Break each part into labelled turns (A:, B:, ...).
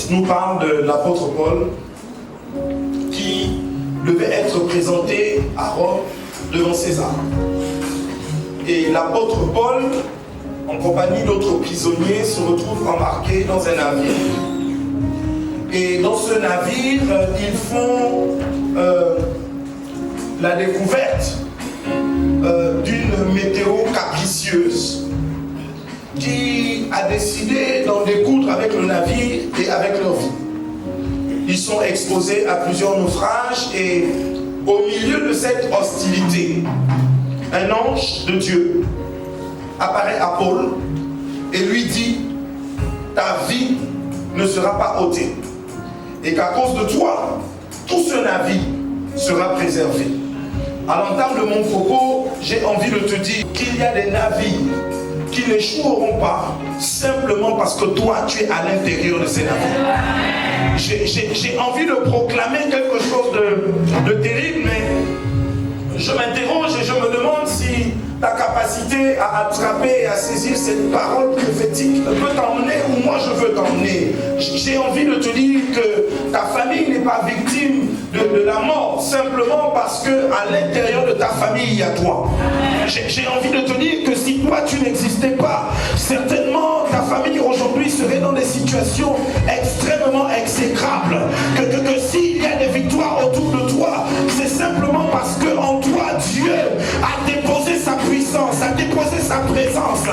A: texte nous parle de l'apôtre Paul qui devait être présenté à Rome devant César. Et l'apôtre Paul, en compagnie d'autres prisonniers, se retrouve embarqué dans un navire. Et dans ce navire, ils font la découverte d'une météo capricieuse qui a décidé d'en découdre avec le navire et avec leur vie. Ils sont exposés à plusieurs naufrages et au milieu de cette hostilité, un ange de Dieu apparaît à Paul et lui dit: ta vie ne sera pas ôtée et qu'à cause de toi, tout ce navire sera préservé. À l'entame de mon propos, j'ai envie de te dire qu'il y a des navires qui n'échoueront pas simplement parce que toi, tu es à l'intérieur de ces navires. J'ai envie de proclamer quelque chose de terrible, mais je m'interroge et je me demande si ta capacité à attraper et à saisir cette parole prophétique peut t'emmener où moi je veux t'emmener. J'ai envie de te dire que ta famille n'est pas victime de la mort simplement parce que à l'intérieur de ta famille il y a toi. J'ai envie de te dire que si toi tu n'existais pas, certainement ta famille aujourd'hui serait dans des situations extrêmement exécrables. Que s'il y a des victoires autour de toi, c'est simplement parce que en toi Dieu a déposé sa puissance, a déposé sa présence.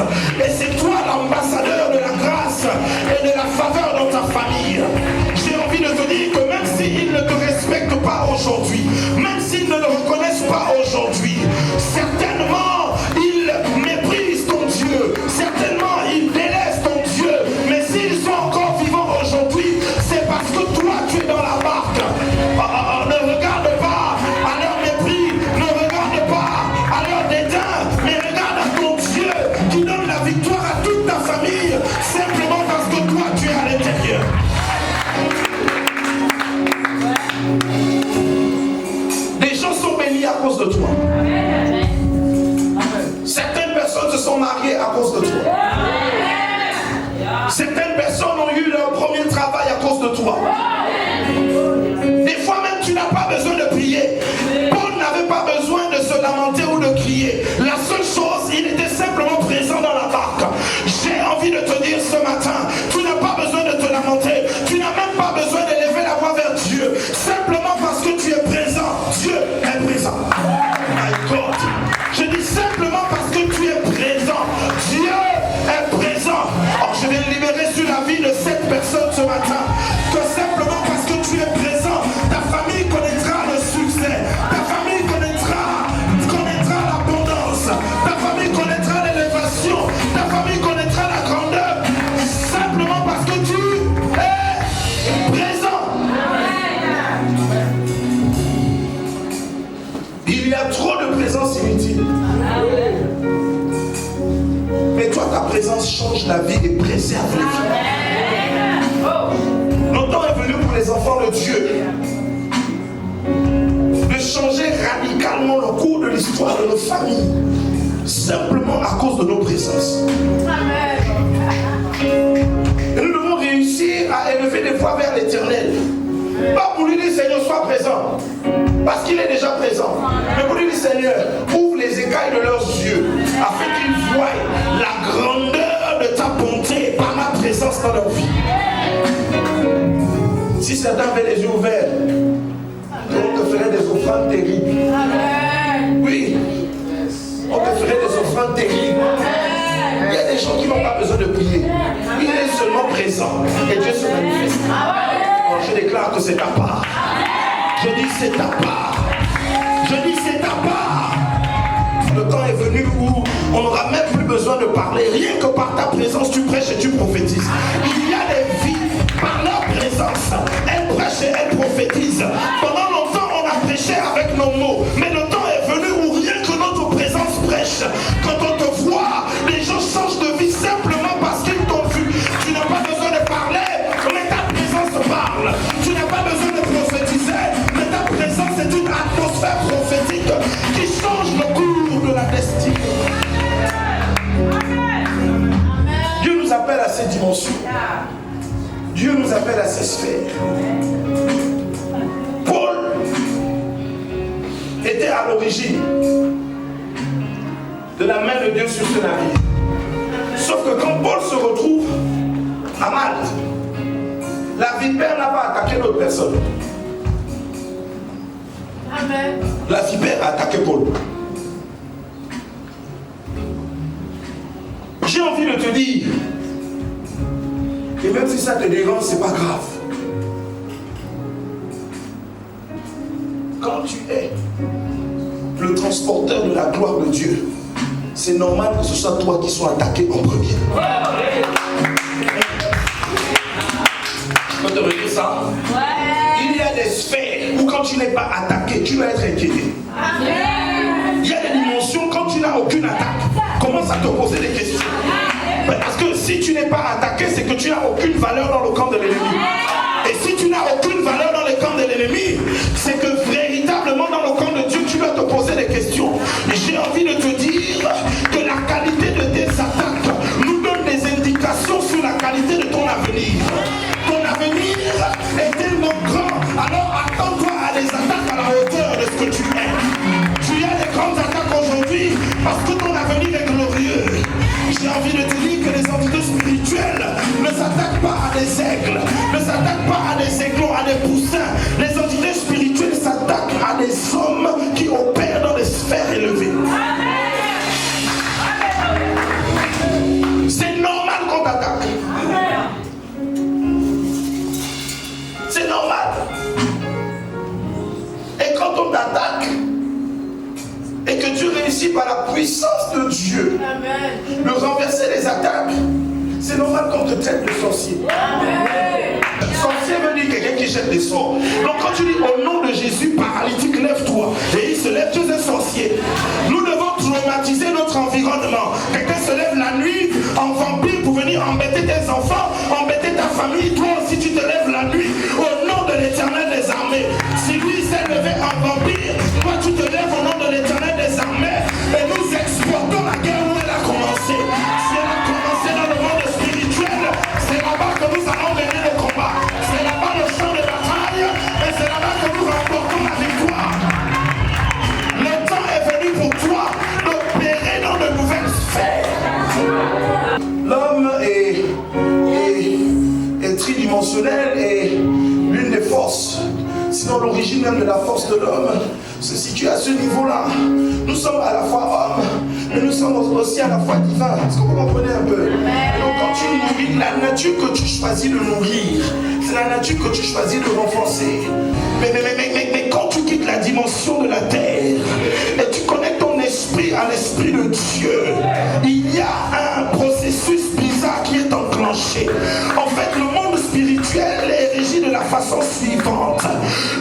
A: Et c'est toi l'ambassadeur de la grâce et de la faveur dans ta famille. J'ai envie de te dire que même s'ils ne te respectent pas aujourd'hui, même s'ils ne le reconnaissent pas aujourd'hui, certainement ils méprisent ton Dieu, certainement ils délaissent ton Dieu, mais s'ils sont encore vivants aujourd'hui, c'est parce que toi tu es dans la barque. Ne regarde pas à leur mépris, ne regarde pas à leur dédain, mais regarde à ton Dieu qui donne la victoire à toute ta famille, simplement parce que toi tu es à l'intérieur. Des gens sont bénis à cause de toi. Certaines personnes se sont mariées à cause de toi. Certaines personnes ont eu leur premier travail à cause de toi. Des fois même tu n'as pas besoin de prier. Paul n'avait pas besoin de se lamenter ou de crier. La seule chose, il était simplement présent dans la barque. J'ai envie de te dire ce matin, tu n'as pas besoin de te lamenter. Tu n'as même pas besoin d'élever la voix vers Dieu. Simplement parce que tu es présent, Dieu est présent. My God. Je dis simplement parce que tu es présent, Dieu est présent. Or, je vais libérer sur la vie de cette personne ce matin. Que simplement parce que tu es présent, ta famille connaîtra le succès. Ta famille connaîtra l'abondance. Ta famille connaîtra l'élévation. Ta famille connaîtra la grandeur. Simplement parce que tu es présent. Il y a trop de présence inutile. Mais toi, ta présence change la vie et préserve les vies. Le temps est venu pour les enfants de Dieu de changer radicalement le cours de l'histoire de nos familles, simplement à cause de nos présences. Et nous devons réussir à élever des voix vers l'Éternel. Pas pour lui dire Seigneur, sois présent, parce qu'il est déjà présent. Mais pour lui dire Seigneur, ouvre les écailles de leurs yeux, afin qu'ils voient la grandeur de ta bonté par ma présence dans leur vie. Si certains avaient les yeux ouverts, on te ferait des offrandes terribles. Oui, on te ferait des offrandes terribles. Il y a des gens qui n'ont pas besoin de prier. Il est seulement présent et Dieu se manifeste. Oh, je déclare que c'est ta part. Je dis c'est ta part. Je dis c'est ta part. Le temps est venu où on n'aura même plus besoin de parler. Rien que par ta présence, tu prêches et tu prophétises. Il y a des vies par leur présence. Elles prêchent et elles prophétisent. Pendant longtemps, on a prêché avec nos mots. Mais le temps est venu où rien que notre présence prêche. Quand on te voit, les gens changent de vie simplement parce qu'ils t'ont vu. Tu n'as pas besoin de parler, mais ta présence parle. Tu n'as pas besoin de prophétiser, mais ta présence est une atmosphère prophétique qui change le cours de la destinée. Dieu nous appelle à cette dimension. Dieu nous appelle à ses sphères. Paul était à l'origine de la main de Dieu sur ce navire. Sauf que quand Paul se retrouve à Malte, la vipère n'a pas attaqué d'autres personnes.
B: Amen.
A: La vipère a attaqué Paul. J'ai envie de te dire, et même si ça te dérange, c'est pas grave. Quand tu es le transporteur de la gloire de Dieu, c'est normal que ce soit toi qui sois attaqué en premier. Je peux te redire ça? Il y a des sphères où quand tu n'es pas attaqué, tu vas être inquiété. Il y a des dimensions quand tu n'as aucune attaque, commence à te poser des questions. Parce que si tu n'es pas attaqué, c'est que tu n'as aucune valeur dans le camp de l'ennemi. Et si tu n'as aucune valeur dans le camp de l'ennemi, c'est que véritablement dans le camp de Dieu, tu vas te poser des questions. Et j'ai envie de te dire que la qualité de tes attaques nous donne des indications sur la qualité de ton avenir. Ton avenir est tellement grand, alors attends-toi à des attaques à la hauteur de ce que tu es. Tu as des grandes attaques aujourd'hui parce que ton avenir est glorieux. J'ai envie de te dire que les entités spirituelles ne s'attaquent pas à des aigles, ne s'attaquent pas à des aiglons, à des poussins. Les entités spirituelles s'attaquent à des hommes qui opèrent dans des sphères élevées. C'est normal qu'on t'attaque. C'est normal. Et quand on t'attaque, et que tu réussis par la puissance de Dieu, de renverser les attaques, c'est normal qu'on te traite de sorcier. Sorcier veut dire quelqu'un qui jette des sorts. Donc quand tu dis au nom de Jésus, paralytique, lève-toi, et il se lève, tu es un sorcier. Nous devons traumatiser notre environnement. Quelqu'un se lève la nuit en vampire pour venir embêter tes enfants, embêter ta famille. Toi aussi tu te lèves la nuit au nom de l'Éternel des armées. Si lui s'est levé en vampire, toi tu te lèves au nom de l'Éternel des armées, et nous exportons la guerre où elle a commencé. Si elle a commencé dans le monde spirituel, c'est là-bas que nous allons mener le combat. C'est là-bas le champ de bataille, et c'est là-bas que nous remportons la victoire. Le temps est venu pour toi d'opérer dans de nouvelles sphères. L'homme est tridimensionnel et l'une des forces, sinon l'origine même de la force de l'homme, se situe à ce niveau-là. Nous sommes à la fois hommes, mais nous sommes aussi à la fois divins. Est-ce que vous comprenez un peu? Et donc quand tu nourris, la nature que tu choisis de nourrir, c'est la nature que tu choisis de renforcer. Mais quand tu quittes la dimension de la terre et tu connectes ton esprit à l'esprit de Dieu, il y a un processus bizarre qui est enclenché. En fait, le monde spirituel est régi de la façon suivante.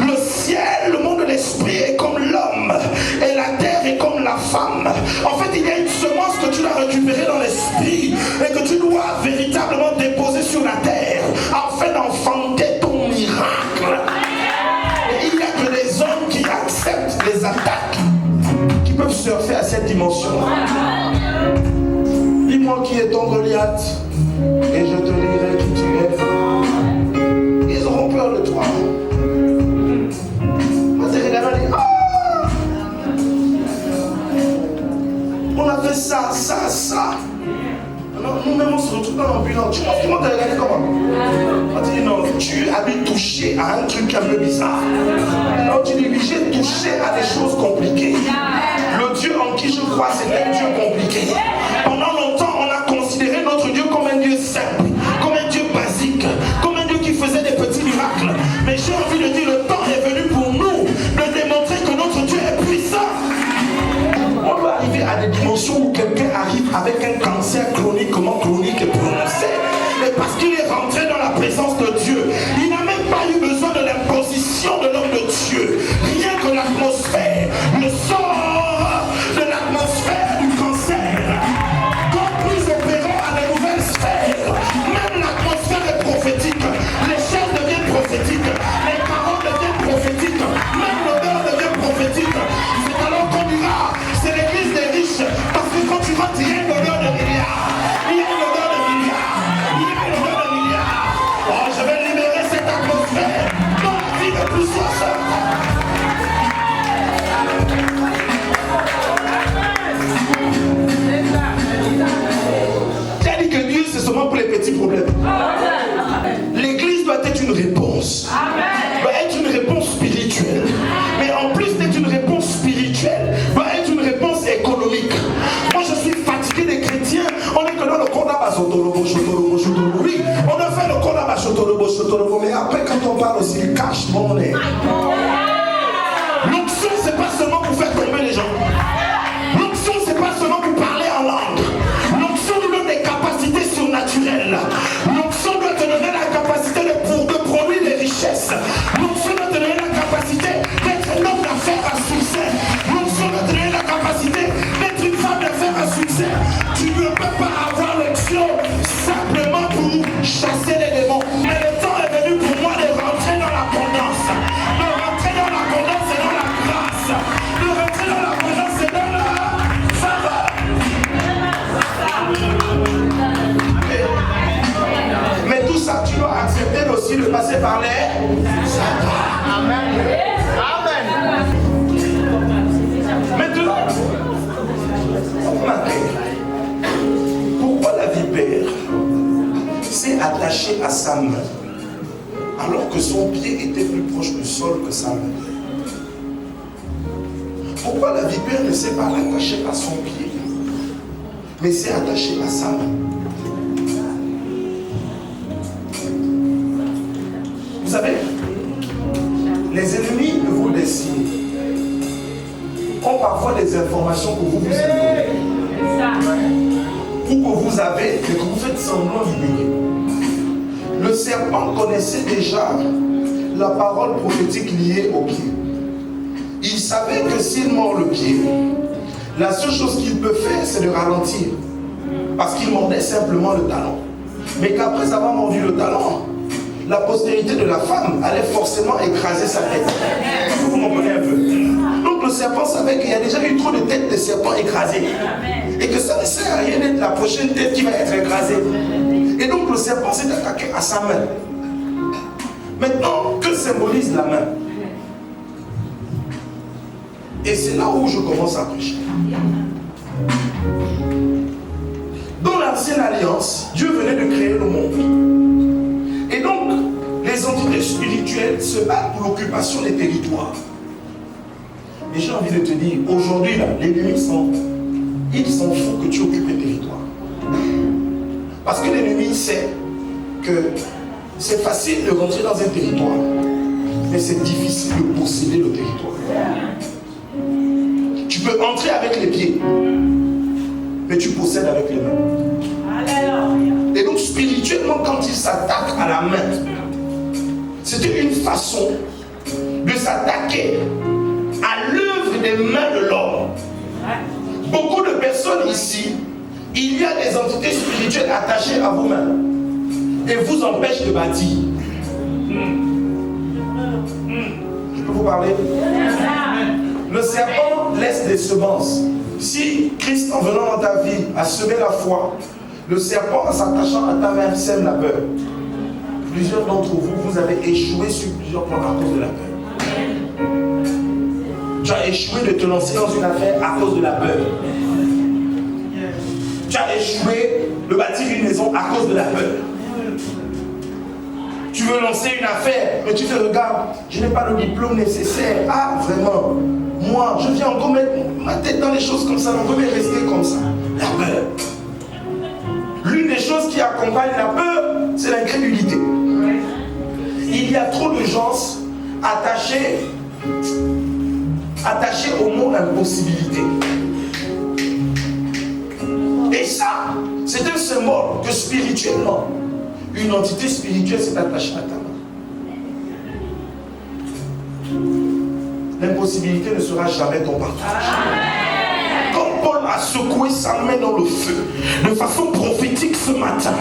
A: Le ciel, le monde de l'esprit est comme l'homme et la terre est comme la femme. En fait, il y a une semence que tu dois récupérer dans l'esprit et que tu dois véritablement déposer sur la terre afin d'enfanter ton miracle. Et il n'y a que les hommes qui acceptent les attaques qui peuvent surfer à cette dimension. Dis-moi qui est ton Goliath et je te dirai qui tu es. Ils auront peur de toi. Moi, t'es regardé et dit, ah, on a fait ça. Alors, nous-mêmes, on se retrouve dans l'ambulance. Tu penses comment t'as regardé comment? On dit non, tu habites touché à un truc un peu bizarre. Alors tu dis, j'ai touché à des choses compliquées. Le Dieu en qui je crois, c'est un Dieu compliqué. Pendant longtemps, on a considéré notre Dieu comme un Dieu simple, comme un Dieu basique, comme un Dieu qui faisait des petits miracles. Mais j'ai envie de dire, le temps est venu pour nous de démontrer que notre Dieu est puissant. On doit arriver à des dimensions où quelqu'un arrive avec un cancer chronique, comment chronique est prononcé. Mais parce qu'il est rentré dans la présence de Dieu, il n'a même pas eu besoin de l'imposition de l'homme de Dieu. Rien que l'atmosphère, le sort de l'atmosphère du cancer. Quand nous opérons à de nouvelles sphères, même l'atmosphère est prophétique. Les choses deviennent prophétiques. Les paroles cache mon nez. L'onction, c'est pas seulement pour faire tomber les gens. L'onction, c'est pas seulement pour parler en langue. L'onction nous donne des capacités surnaturelles. L'onction doit te donner la capacité de produire des richesses. L'onction doit te donner la capacité d'être un homme d'affaires à succès. L'onction doit te donner la capacité d'être une femme d'affaires à succès. Tu ne peux pas avoir l'onction simplement pour chasser les démons. Mais le temps est venu pour moi de rentrer dans l'abondance. De rentrer dans l'abondance et dans la grâce. De rentrer dans l'abondance et dans la faveur. Mais tout ça, tu dois accepter aussi de passer par les Satan. Amen. Amen. Maintenant, pourquoi la vipère s'est attachée à sa main alors que son pied était plus proche du sol que sa main? Pourquoi la vipère ne s'est pas attachée à son pied, mais s'est attachée à sa main? Vous savez, les ennemis de vos destinées ont parfois des informations que vous vous ignorez, ou que vous avez, mais que vous faites semblant d'ignorer. Le serpent connaissait déjà la parole prophétique liée au pied. Il savait que s'il mord le pied, la seule chose qu'il peut faire, c'est de ralentir. Parce qu'il mordait simplement le talon. Mais qu'après avoir mordu le talon, la postérité de la femme allait forcément écraser sa tête. Vous comprenez un peu? Donc le serpent savait qu'il y a déjà eu trop de têtes de serpents écrasées. Et que ça ne sert à rien d'être la prochaine tête qui va être écrasée. Et donc le serpent s'est attaqué à sa main. Maintenant, que symbolise la main? Et c'est là où je commence à prêcher. Dans l'ancienne alliance, Dieu venait de créer le monde. Et donc, les entités spirituelles se battent pour l'occupation des territoires. Et j'ai envie de te dire, aujourd'hui, l'ennemi ils s'en foutent que tu occupes les territoires. Parce que l'ennemi sait que c'est facile de rentrer dans un territoire, mais c'est difficile de posséder le territoire. Tu peux entrer avec les pieds, mais tu possèdes avec les mains. Et donc spirituellement, quand il s'attaque à la main, c'était une façon de s'attaquer à l'œuvre des mains de l'homme. Beaucoup de personnes ici, il y a des entités spirituelles attachées à vos mains et vous empêchent de bâtir. Je peux vous parler? Le serpent laisse des semences. Si Christ, en venant dans ta vie, a semé la foi, le serpent, en s'attachant à ta main, sème la peur. Plusieurs d'entre vous, vous avez échoué sur plusieurs plans à cause de la peur. Tu as échoué de te lancer dans une affaire à cause de la peur. Tu as échoué de bâtir une maison à cause de la peur. Tu veux lancer une affaire, mais tu te regardes, je n'ai pas le diplôme nécessaire. Ah, vraiment, moi, je viens encore mettre ma tête dans les choses comme ça, on veut rester comme ça. La peur. L'une des choses qui accompagne la peur, c'est l'incrédulité. Il y a trop de gens attachés au mot impossibilité. Et ça, c'est un symbole que spirituellement, une entité spirituelle s'est attachée à ta main. L'impossibilité ne sera jamais ton partage. Comme Paul a secoué sa main dans le feu, de façon prophétique ce matin,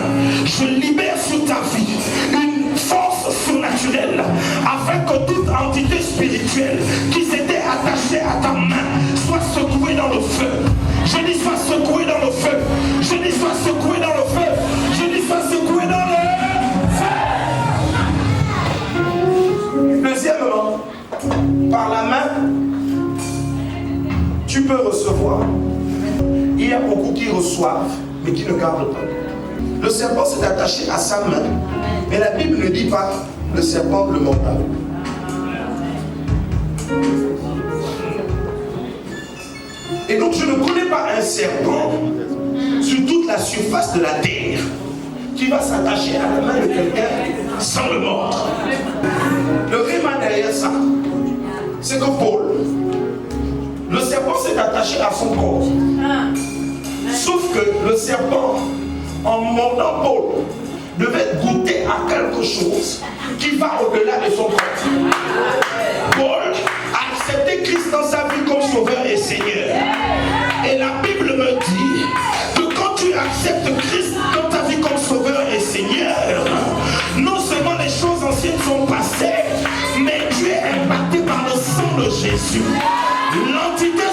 A: je libère sur ta vie une force surnaturelle, afin que toute entité spirituelle qui s'était attachée à ta main soit secouée dans le feu. Je dis soit secouée dans le feu. Je dis soit secouée dans le feu. Je dis soit secouée dans le feu. Deuxièmement, par la main, tu peux recevoir. Il y a beaucoup qui reçoivent, mais qui ne gardent pas. Le serpent s'est attaché à sa main, mais la Bible ne dit pas le serpent le morda. Et donc je ne connais pas un serpent sur toute la surface de la terre qui va s'attacher à la main de quelqu'un sans le mordre. Le ça. C'est que Paul, le serpent s'est attaché à son corps. Sauf que le serpent, en mordant Paul, devait goûter à quelque chose qui va au-delà de son corps. Paul a accepté Christ dans sa vie comme sauveur et Seigneur. Et la Bible me dit que quand tu acceptes Christ dans ta vie comme sauveur et Seigneur, non seulement les choses anciennes sont passées, mais tu es impacté par le sang de Jésus. L'entité